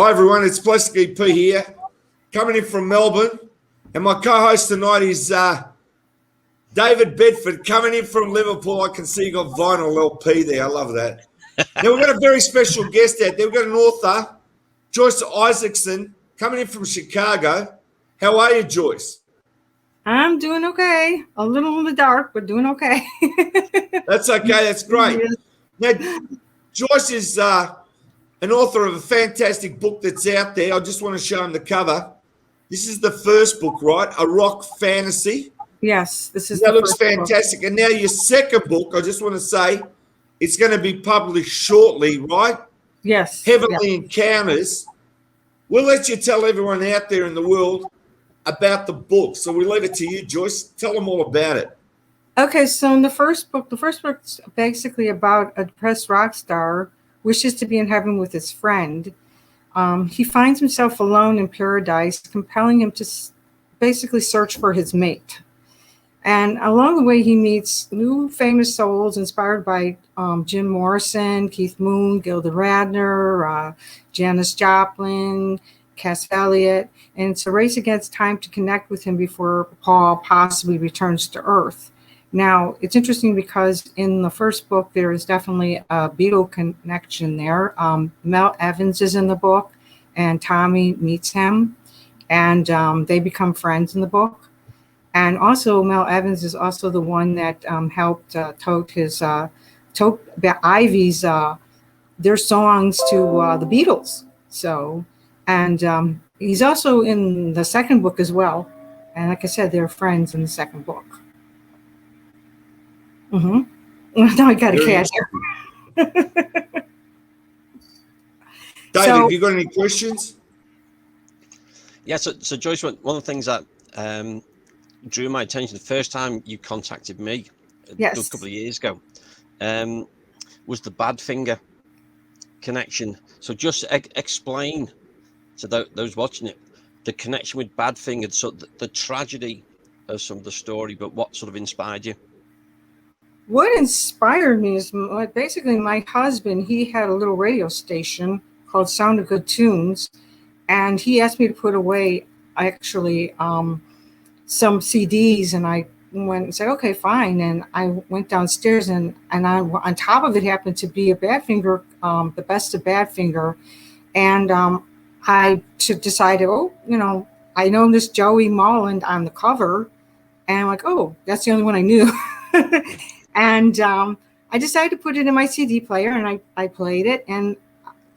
Hi everyone, it's Blesky P here, coming in from Melbourne, and my co-host tonight is David Bedford, coming in from Liverpool. I can see you got vinyl LP there. I love that. Now we've got a very special guest out there. We've got an author, Joyce Isaacson, coming in from Chicago. How are you, Joyce? I'm doing okay. A little in the dark, but doing okay. That's okay. That's great. Now, Joyce is an author of a fantastic book that's out there. I just want to show him the cover. This is the first book, right? A rock fantasy. Yes, this is. That looks fantastic. And now your second book, I just want to say, it's going to be published shortly, right? Yes. Heavenly Encounters. We'll let you tell everyone out there in the world about the book. So we leave it to you, Joyce. Tell them all about it. Okay, so in the first book's basically about a depressed rock star wishes to be in heaven with his friend. He finds himself alone in paradise, compelling him to basically search for his mate. And along the way, he meets new famous souls inspired by Jim Morrison, Keith Moon, Gilda Radner, Janis Joplin, Cass Elliot. And it's a race against time to connect with him before Paul possibly returns to Earth. Now, it's interesting because in the first book, there is definitely a Beatle connection there. Mel Evans is in the book, and Tommy meets him, and they become friends in the book. And also, Mel Evans is also the one that helped tote Ivy's their songs to the Beatles. So, and he's also in the second book as well. And like I said, they're friends in the second book. Now I got a cat here. David, have you got any questions? Yeah, so Joyce, one of the things that drew my attention the first time you contacted me a couple of years ago was the Badfinger connection. So just explain to those watching it the connection with Badfinger, so the tragedy of some of the story, but what sort of inspired you? What inspired me is basically my husband. He had a little radio station called Sound of Good Tunes, and he asked me to put away actually some CDs, and I went and said, okay, fine. And I went downstairs, and I, on top of it happened to be a Badfinger, the best of Badfinger, and I decided, I know this Joey Molland on the cover, and I'm like, oh, that's the only one I knew. And I decided to put it in my CD player, and I played it. And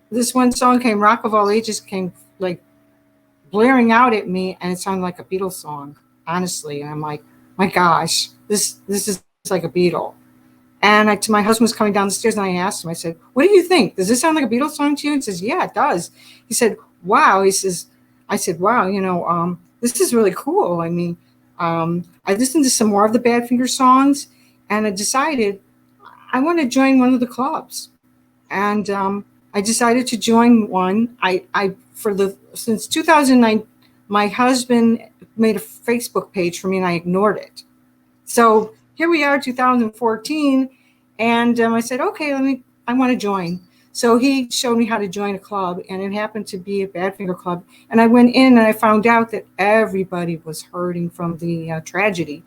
this one song came, Rock of All Ages, came like blaring out at me, and it sounded like a Beatles song, honestly. And I'm like, my gosh, this is like a Beatle. And to my husband was coming down the stairs, and I asked him, I said, what do you think? Does this sound like a Beatles song to you? He says, yeah, it does. He said, wow. I said, wow, this is really cool. I mean, I listened to some more of the Badfinger songs, and I decided I want to join one of the clubs. And I decided to join one. Since 2009, my husband made a Facebook page for me, and I ignored it. So here we are, 2014, and I said, okay, I want to join. So he showed me how to join a club, and it happened to be a Badfinger club. And I went in, and I found out that everybody was hurting from the tragedy.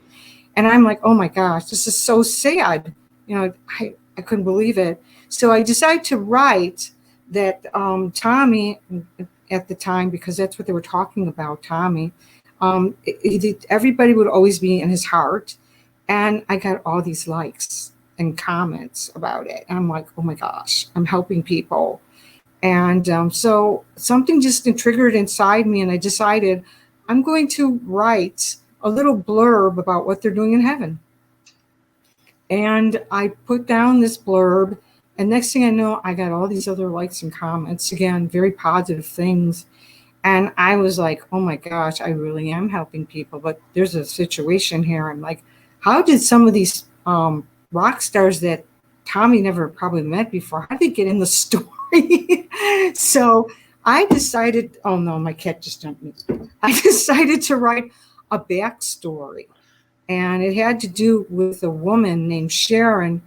And I'm like, oh my gosh, this is so sad. I couldn't believe it. So I decided to write that Tommy, at the time, because that's what they were talking about, Tommy, everybody would always be in his heart. And I got all these likes and comments about it. And I'm like, oh my gosh, I'm helping people. And so something just triggered inside me, and I decided I'm going to write a little blurb about what they're doing in heaven. And I put down this blurb, and next thing I know, I got all these other likes and comments, again, very positive things. And I was like, oh my gosh, I really am helping people. But there's a situation here. I'm like, how did some of these rock stars that Tommy never probably met before, how did they get in the story? So I decided, oh no, my cat just jumped me. I decided to write a backstory. And it had to do with a woman named Sharon,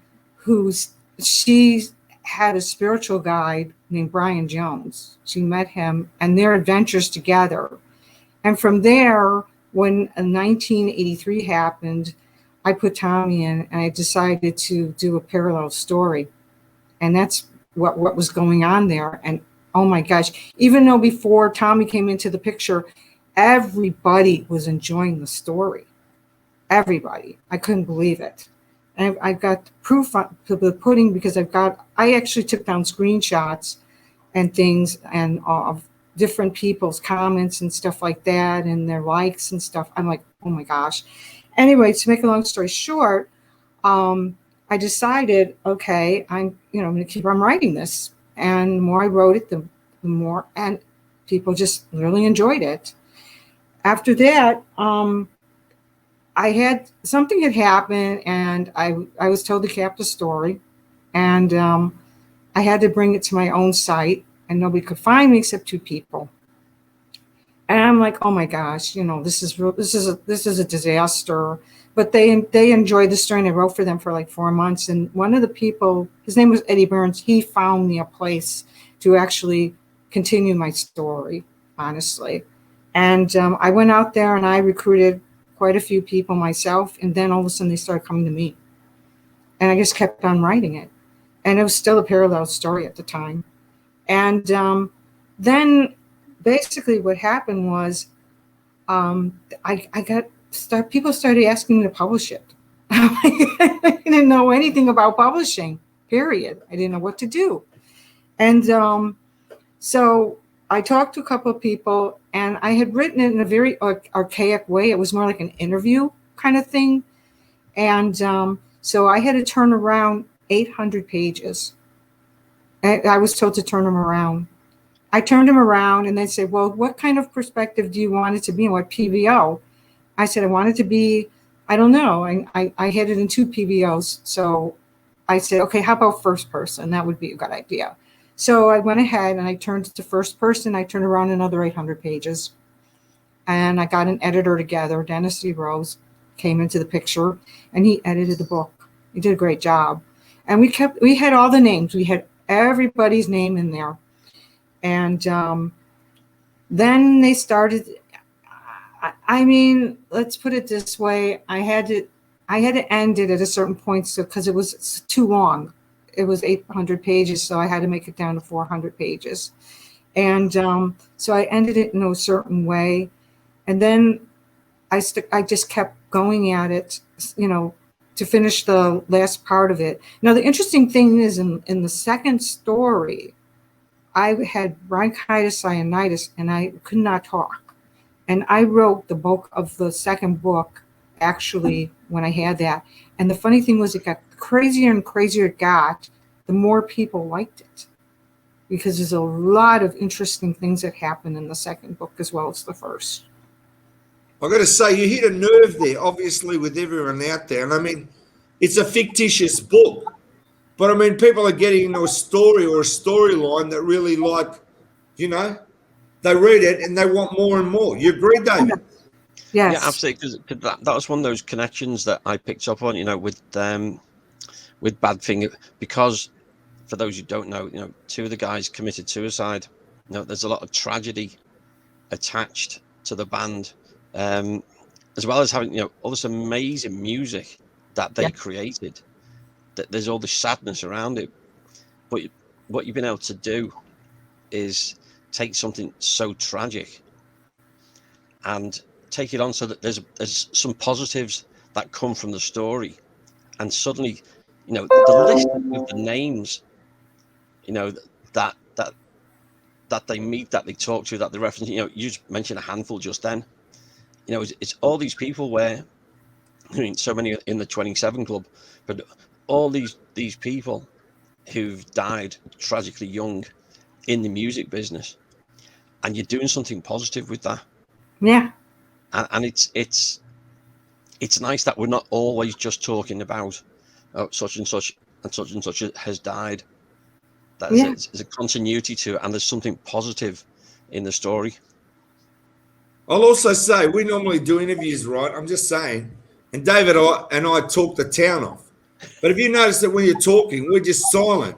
she had a spiritual guide named Brian Jones. She met him and their adventures together. And from there, when 1983 happened, I put Tommy in and I decided to do a parallel story. And that's what was going on there. And oh my gosh, even though before Tommy came into the picture, everybody was enjoying the story. Everybody. I couldn't believe it. And I got proof to the pudding because I actually took down screenshots and things and of different people's comments and stuff like that and their likes and stuff. I'm like, oh my gosh. Anyway, to make a long story short, I decided, okay, I'm going to keep on writing this. And the more I wrote it, the more, and people just really enjoyed it. After that, something had happened, and I was told to cap the story, and I had to bring it to my own site, and nobody could find me except 2 people. And I'm like, oh my gosh, this is a disaster. But they enjoyed the story, and I wrote for them for like 4 months. And one of the people, his name was Eddie Burns, he found me a place to actually continue my story, honestly. And I went out there and I recruited quite a few people myself. And then all of a sudden they started coming to me. And I just kept on writing it. And it was still a parallel story at the time. And then basically what happened was people started asking me to publish it. I didn't know anything about publishing, period. I didn't know what to do. And so I talked to a couple of people, and I had written it in a very archaic way. It was more like an interview kind of thing. And so I had to turn around 800 pages. And I was told to turn them around. I turned them around, and they said, well, what kind of perspective do you want it to be, and what PVO? I said, I want it to be, I don't know. I had it in 2 PVOs. So I said, okay, how about first person? That would be a good idea. So I went ahead and I turned it to first person. I turned around another 800 pages. And I got an editor together. Dennis C. Rose came into the picture, and he edited the book. He did a great job. And we had all the names. We had everybody's name in there. And then they started, I mean, let's put it this way. I had to end it at a certain point because it was too long. It was 800 pages, so I had to make it down to 400 pages. And so I ended it in a certain way. And then I just kept going at it, to finish the last part of it. Now, the interesting thing is in the second story, I had bronchitis, sinusitis, and I could not talk. And I wrote the bulk of the second book, actually, when I had that. And the funny thing was, it got crazier and crazier it got, the more people liked it. Because there's a lot of interesting things that happen in the second book as well as the first. I've got to say, you hit a nerve there, obviously, with everyone out there. And I mean, it's a fictitious book. But I mean, people are getting into a story or a storyline that really they read it and they want more and more. You agree, David? Yes. Yeah, absolutely. Because that was one of those connections that I picked up on, with Badfinger. Because for those who don't know, 2 of the guys committed suicide. There's a lot of tragedy attached to the band, as well as having all this amazing music that they created. That there's all this sadness around it, but what you've been able to do is take something so tragic and take it on so that there's some positives that come from the story, and suddenly the list of the names that they meet, that they talk to, that they reference, you just mentioned a handful just then. It's all these people where, so many in the 27 Club, but all these people who've died tragically young in the music business, and you're doing something positive with that. Yeah. And it's nice that we're not always just talking about such and such and such and such has died. There's a continuity to it, and there's something positive in the story. I'll also say, we normally do interviews, right? I'm just saying. And David and I talk the town off. But have you noticed that when you're talking, we're just silent?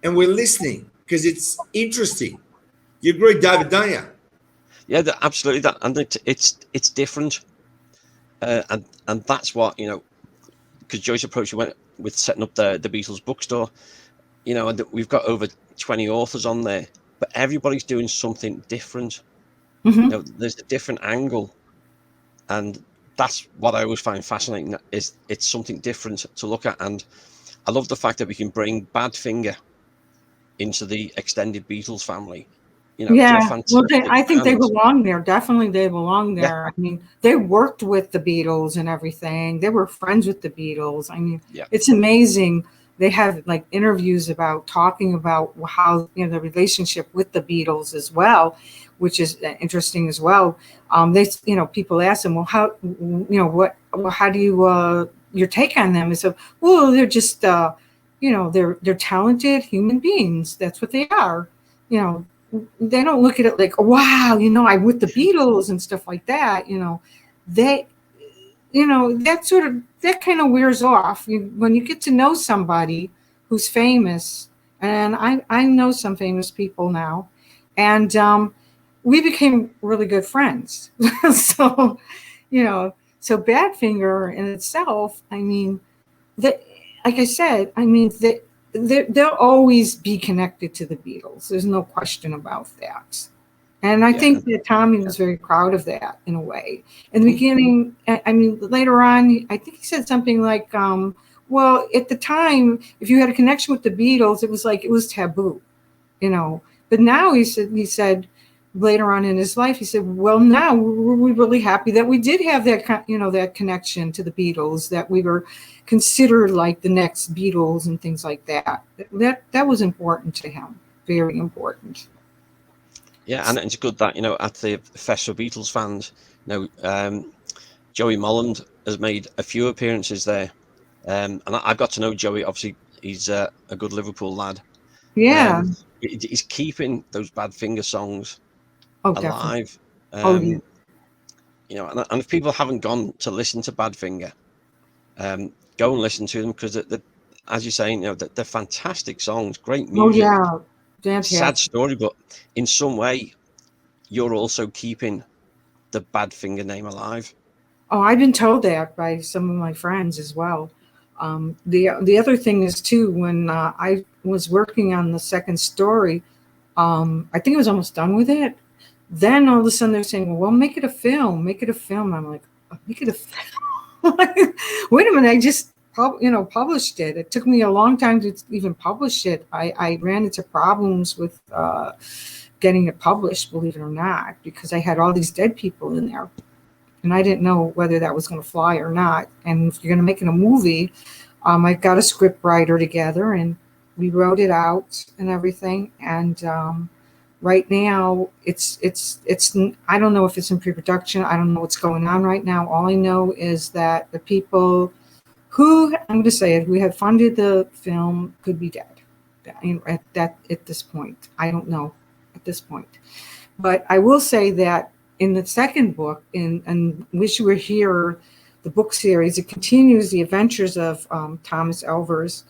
and we're listening because it's interesting. You agree, David, don't you? Yeah, absolutely. That, and it's different, and that's what, you know, because Joyce approached me with setting up the Beatles Bookstore, you know, and we've got over 20 authors on there, but everybody's doing something different. Mm-hmm. You know, there's a different angle, and that's what I always find fascinating, is it's something different to look at. And I love the fact that we can bring Badfinger into the extended Beatles family. You know, Yeah, they're well, fantastic I think they bands. belong there. Definitely, they belong Yeah. there. I mean, they worked with the Beatles and everything. They were friends with the Beatles. I mean, Yeah. it's amazing. They have like interviews about talking about how, you know, the relationship with the Beatles as well, which is interesting as well. They, you know, people ask them, well, how, you know, how do you, your take on them? And so, well, they're just, you know, they're talented human beings. That's what they are. You know, they don't look at it like, wow, you know, I'm with the Beatles and stuff like that. You know, they, you know, that kind of wears off when you get to know somebody who's famous. And I know some famous people now, and we became really good friends. So, you know, so Badfinger in itself, I mean, that, like I said, I mean, they'll always be connected to the Beatles. There's no question about that. And I think that Tommy was very proud of that in a way. In the beginning, I mean, later on, I think he said something like, well, at the time, if you had a connection with the Beatles, it was like, it was taboo, you know. But now he said later on in his life, he said, well, now we're really happy that we did have that, you know, that connection to the Beatles, that we were considered like the next Beatles and things like that. That was important to him, very important. Yeah, and it's good that, you know, at the Fest for Beatles fans, you know, Joey Molland has made a few appearances there, and I've got to know Joey. Obviously, he's a good Liverpool lad. Yeah. He's keeping those Badfinger songs alive. Definitely. You know, and if people haven't gone to listen to Badfinger, go and listen to them, because as you're saying, you know, they're fantastic songs, great music. Oh yeah, fantastic. Sad story, but in some way, you're also keeping the Badfinger name alive. Oh, I've been told that by some of my friends as well. The other thing is too, when I was working on the second story, I think I was almost done with it. Then all of a sudden they're saying, "Well, make it a film. Make it a film." I'm like, "Make it a film." Wait a minute! I just published it. It took me a long time to even publish it. I ran into problems with getting it published, believe it or not, because I had all these dead people in there. And I didn't know whether that was going to fly or not. And if you're going to make it a movie, I got a script writer together and we wrote it out and everything. And right now, it's I don't know if it's in pre-production. I don't know what's going on right now. All I know is that the people who, I'm going to say it, who had funded the film could be dead at this point. I don't know at this point. But I will say that in the second book, in Wish You Were Here, the book series, it continues the adventures of Thomas Elvers,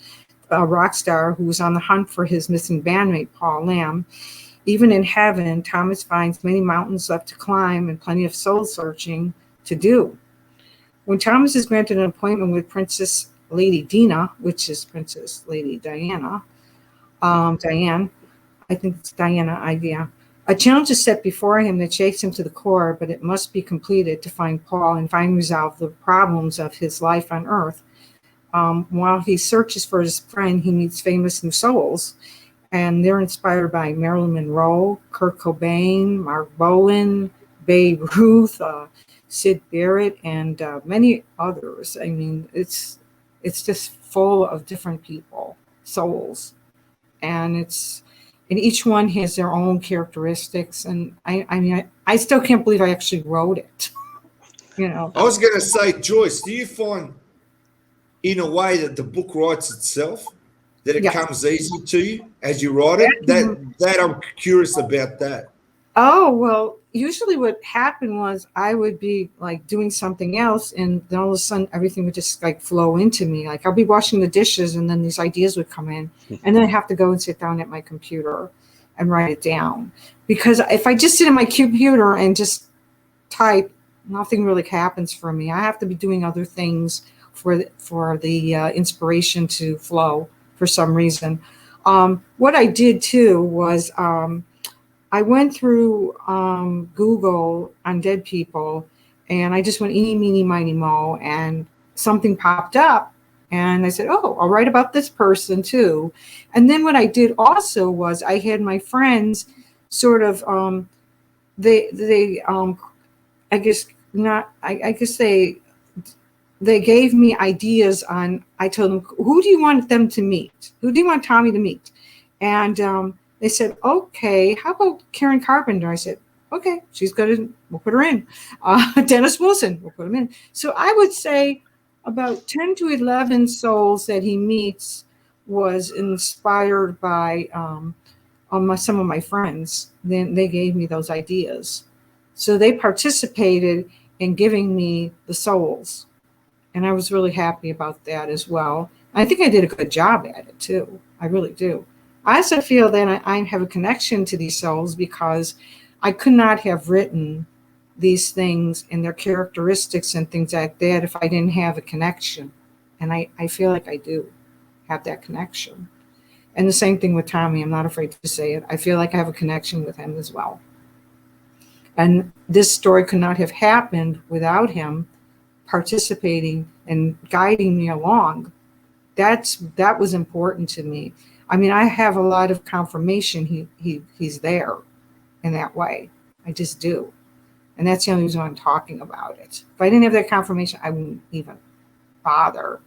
a rock star who was on the hunt for his missing bandmate, Paul Lamb. Even in heaven, Thomas finds many mountains left to climb and plenty of soul searching to do. When Thomas is granted an appointment with Princess Lady Dina, which is Princess Lady Diana, Diane, I think it's Diana, yeah. A challenge is set before him that shakes him to the core, but it must be completed to find Paul and finally resolve the problems of his life on Earth. While he searches for his friend, he meets famous new souls, and they're inspired by Marilyn Monroe, Kurt Cobain, Mark Bolan, Babe Ruth, Syd Barrett, and many others. I mean, it's just full of different people, souls, and each one has their own characteristics. And I mean, I still can't believe I actually wrote it. You know, I was going to say, Joyce, do you find in a way that the book writes itself, that it comes easy to you as you write it? That I'm curious about that. Oh, well, usually what happened was I would be like doing something else, and then all of a sudden everything would just like flow into me. Like I'll be washing the dishes and then these ideas would come in, and then I have to go and sit down at my computer and write it down. Because if I just sit at my computer and just type, nothing really happens for me. I have to be doing other things for the inspiration to flow for some reason. What I did too was I went through Google on dead people, and I just went eeny, meeny, miny, mo, and something popped up. And I said, oh, I'll write about this person too. And then what I did also was I had my friends sort of, I guess not, I guess they gave me ideas on, I told them, who do you want them to meet? Who do you want Tommy to meet? And they said, okay, how about Karen Carpenter? I said, okay, she's good. We'll put her in. Dennis Wilson, we'll put him in. So I would say about 10 to 11 souls that he meets was inspired by some of my friends. Then they gave me those ideas. So they participated in giving me the souls. And I was really happy about that as well. I think I did a good job at it too. I really do. I also feel that I have a connection to these souls because I could not have written these things and their characteristics and things like that if I didn't have a connection. And I feel like I do have that connection. And the same thing with Tommy. I'm not afraid to say it. I feel like I have a connection with him as well. And this story could not have happened without him participating and guiding me along. That was important to me. I mean, I have a lot of confirmation he's there in that way. I just do. And that's the only reason I'm talking about it. If I didn't have that confirmation, I wouldn't even bother.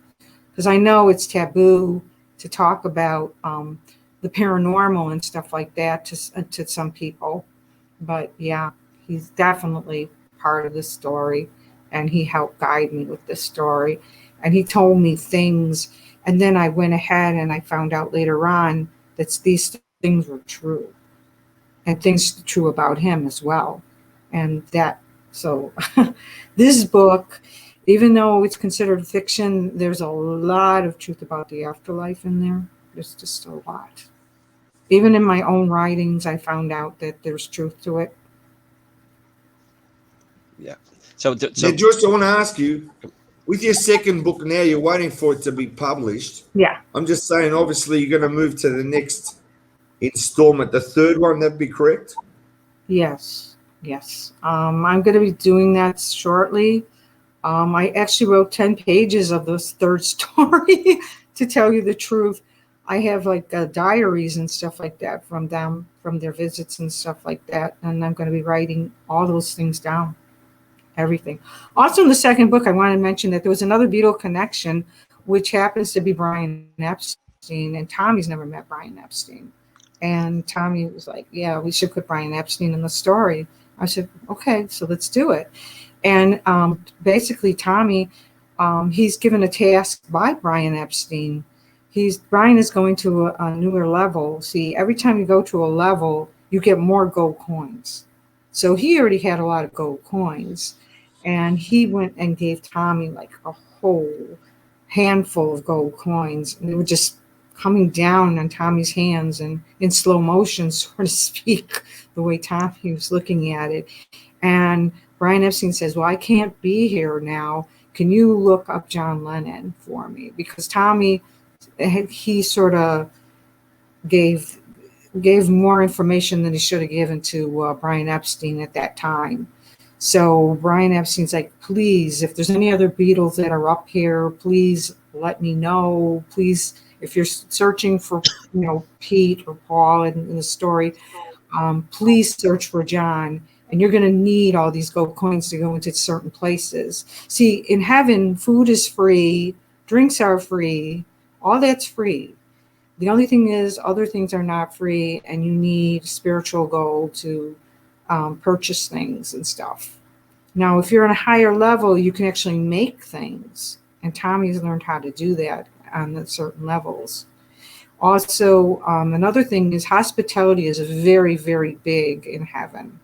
Because I know it's taboo to talk about the paranormal and stuff like that to some people. But yeah, he's definitely part of the story. And he helped guide me with this story. And he told me things. And then I went ahead and I found out later on that these things were true. And things true about him as well. And so this book, even though it's considered fiction, there's a lot of truth about the afterlife in there. There's just a lot. Even in my own writings, I found out that there's truth to it. Yeah. So Joyce, I want to ask you, with your second book now, you're waiting for it to be published. Yeah. I'm just saying, obviously, you're going to move to the next installment, the third one. That'd be correct? Yes. I'm going to be doing that shortly. I actually wrote 10 pages of this third story, to tell you the truth. I have like diaries and stuff like that from them, from their visits and stuff like that. And I'm going to be writing all those things down, everything. Also in the second book, I want to mention that there was another Beatle connection, which happens to be Brian Epstein. And Tommy's never met Brian Epstein. And Tommy was like, yeah, we should put Brian Epstein in the story. I said, okay, so let's do it. And basically, Tommy, he's given a task by Brian Epstein. Brian is going to a newer level. See, every time you go to a level, you get more gold coins. So he already had a lot of gold coins. And he went and gave Tommy like a whole handful of gold coins. And they were just coming down on Tommy's hands and in slow motion, so to speak, the way Tommy was looking at it. And Brian Epstein says, well, I can't be here now. Can you look up John Lennon for me? Because Tommy, he sort of gave more information than he should have given to Brian Epstein at that time. So Brian Epstein's like, please, if there's any other Beatles that are up here, please let me know. Please, if you're searching for, Pete or Paul in the story, please search for John. And you're going to need all these gold coins to go into certain places. See, in heaven, food is free, drinks are free, all that's free. The only thing is other things are not free, and you need spiritual gold to purchase things and stuff. Now, if you're on a higher level, you can actually make things. And Tommy's learned how to do that on the certain levels. Also, another thing is hospitality is very, very big in heaven.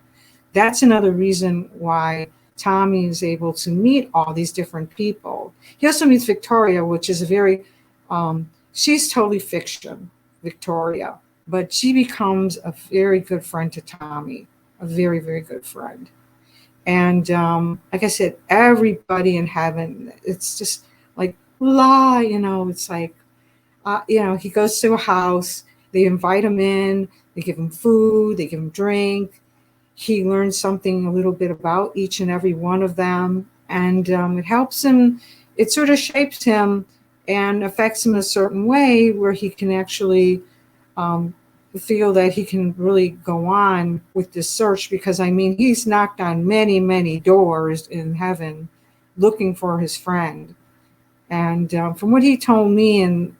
that's another reason why Tommy is able to meet all these different people. He also meets Victoria, which is a very, she's totally fiction, Victoria, but she becomes a very good friend to Tommy, a very, very good friend. And like I said, everybody in heaven, it's just like, it's like, he goes to a house, they invite him in, they give him food, they give him drink. He learns something a little bit about each and every one of them. And it helps him, it sort of shapes him and affects him in a certain way where he can actually feel that he can really go on with this search, because he's knocked on many, many doors in heaven looking for his friend. And from what he told me in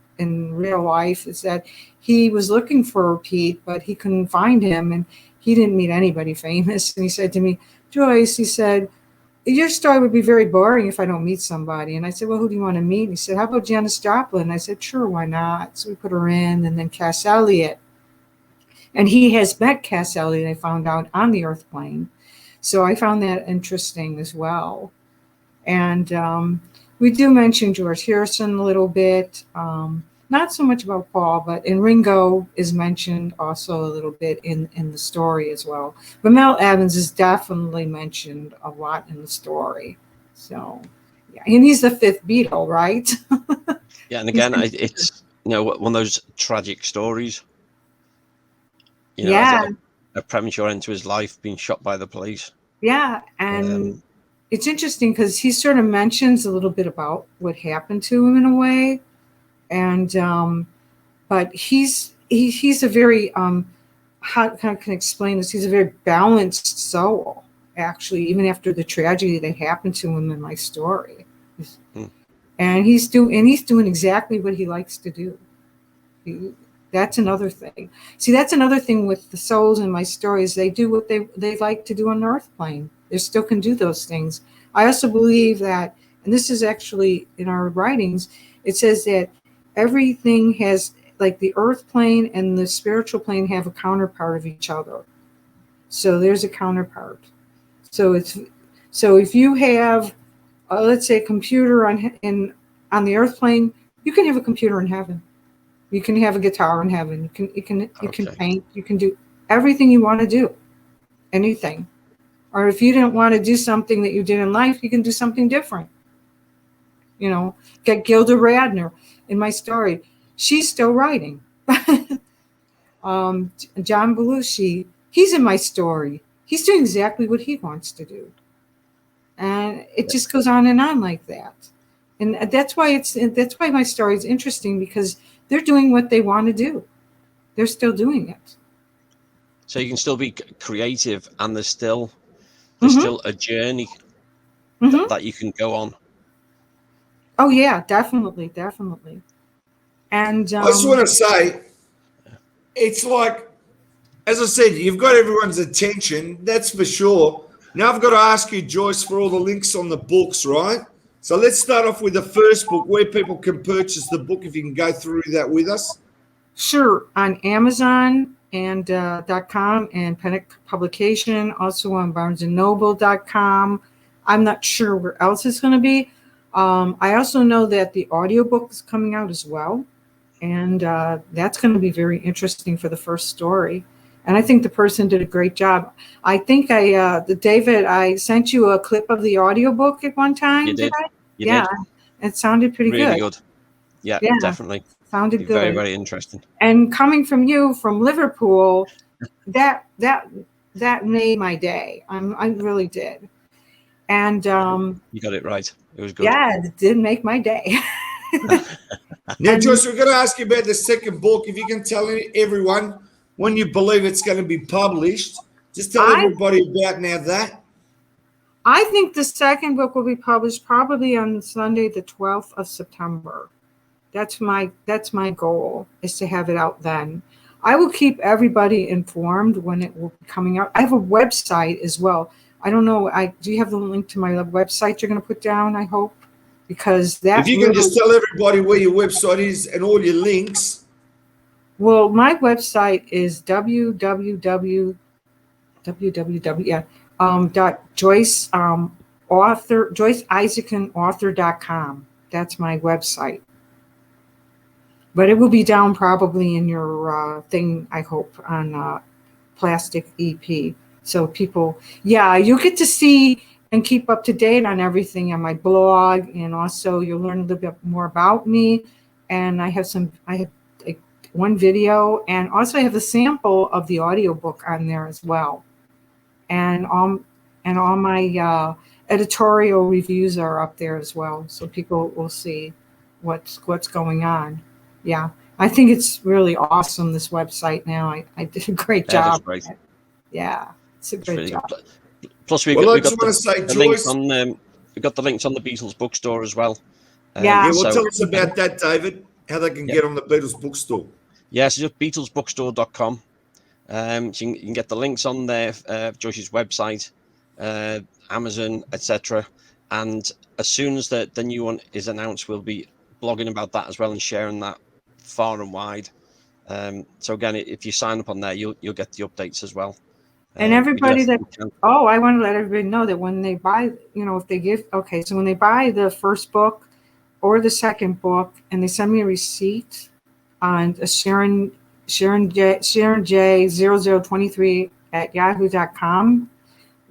real life is that he was looking for Pete, but he couldn't find him, and he didn't meet anybody famous. And he said to me, Joyce, he said, your story would be very boring if I don't meet somebody. And I said, well, who do you want to meet? And he said, how about Janis Joplin? And I said, sure, why not? So we put her in, and then Cass Elliot. And he has met Cass Elliot, I found out, on the Earth plane. So I found that interesting as well. And we do mention George Harrison a little bit. Not so much about Paul, and Ringo is mentioned also a little bit in the story as well. But Mel Evans is definitely mentioned a lot in the story. So, yeah, and he's the fifth Beatle, right? Yeah, and again, it's one of those tragic stories. Yeah, a premature end to his life, being shot by the police. Yeah, and it's interesting because he sort of mentions a little bit about what happened to him in a way. And but he's a very how can I explain this? He's a very balanced soul, actually, even after the tragedy that happened to him in my story. And he's doing exactly what he likes to do. That's another thing. See, that's another thing with the souls in my stories. They do what they like to do on the Earth plane. They still can do those things. I also believe that, and this is actually in our writings, it says that everything has, like the Earth plane and the spiritual plane have a counterpart of each other. So there's a counterpart. So if you have, let's say, a computer on the Earth plane, you can have a computer in heaven. You can have a guitar in heaven. You can paint. You can do everything you want to do, anything. Or if you didn't want to do something that you did in life, you can do something different. Get Gilda Radner in my story. She's still writing. John Belushi, he's in my story. He's doing exactly what he wants to do. And it just goes on and on like that. And that's why my story is interesting, because they're doing what they want to do. They're still doing it. So you can still be creative, and there's still a journey that you can go on. Oh yeah, definitely. And I just want to say, it's like, as I said, you've got everyone's attention, that's for sure. Now I've got to ask you, Joyce, for all the links on the books, right? So let's start off with the first book, where people can purchase the book, if you can go through that with us. Sure, on Amazon and .com and Panic Publication, also on BarnesandNoble.com. I'm not sure where else it's going to be. I also know that the audiobook is coming out as well, and that's going to be very interesting for the first story. And I think the person did a great job. I think David, I sent you a clip of the audiobook at one time. You did. You did. It sounded pretty good. Really good. Yeah, definitely. Sounded good. Very, very interesting. And coming from you from Liverpool, that made my day. I really did. And you got it right. It was good. Yeah, it did make my day. Now, Joyce, we're going to ask you about the second book. If you can tell everyone when you believe it's going to be published, just tell everybody about now that. I think the second book will be published probably on Sunday, the 12th of September. That's my goal, is to have it out then. I will keep everybody informed when it will be coming out. I have a website as well. I don't know. Do you have the link to my website you're going to put down, I hope? Because that. If you can just tell everybody where your website is and all your links. Well, my website is Joyce author Joyce Isaacson author.com. That's my website. But it will be down probably in your thing, I hope, on Plastic EP. So people, you get to see and keep up to date on everything on my blog, and also you'll learn a little bit more about me. And I have like one video, and also I have a sample of the audiobook on there as well. And all my editorial reviews are up there as well, so people will see what's going on. Yeah, I think it's really awesome, this website now. I did a great job. Great. Yeah, it's a great job. Plus, we got the links on the Beatles Bookstore as well. Tell us about that, David. How they can get on the Beatles Bookstore. Yeah, so just BeatlesBookstore.com. So you can get the links on there, Joyce's website, Amazon, etc. And as soon as the new one is announced, we'll be blogging about that as well and sharing that far and wide. So again, if you sign up on there, you'll get the updates as well. And everybody I want to let everybody know that when they buy, so when they buy the first book or the second book and they send me a receipt on Sharon J0023 at yahoo.com,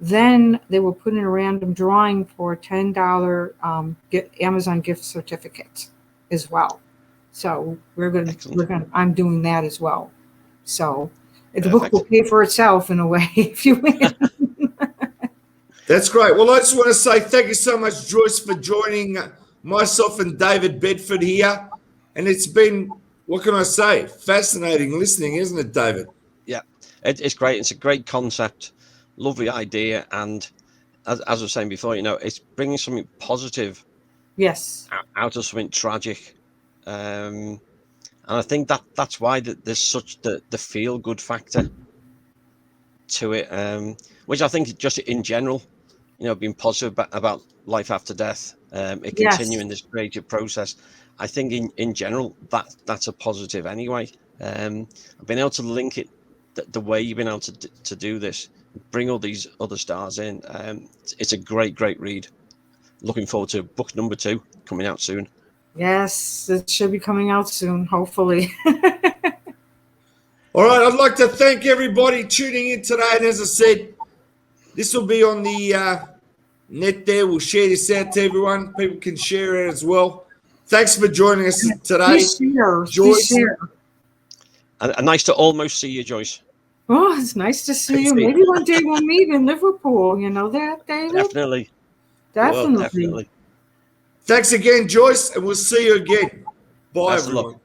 then they will put in a random drawing for a $10 Amazon gift certificate as well. So I'm doing that as well. So the book will pay for itself in a way if you win. That's great. Well, I just want to say thank you so much, Joyce, for joining myself and David Bedford here. And it's been, what can I say, fascinating listening, isn't it, David? Yeah, it's great. It's a great concept, lovely idea. And as I was saying before, it's bringing something positive out of something tragic. And I think that's why there's such the feel-good factor to it, which I think just in general, being positive about life after death, continuing this creative process. I think in general that's a positive anyway. I've been able to link it the way you've been able to do this, bring all these other stars in. It's a great read. Looking forward to book number 2 coming out soon. Yes, it should be coming out soon, hopefully. All right, I'd like to thank everybody tuning in today. And as I said, this will be on the net there. We'll share this out to everyone. People can share it as well. Thanks for joining us today, Joyce. And nice to almost see you, Joyce. Oh, it's nice to see you. Maybe one day we'll meet in Liverpool. You know that, David? Definitely. Definitely. Thanks again, Joyce, and we'll see you again. Bye, everyone.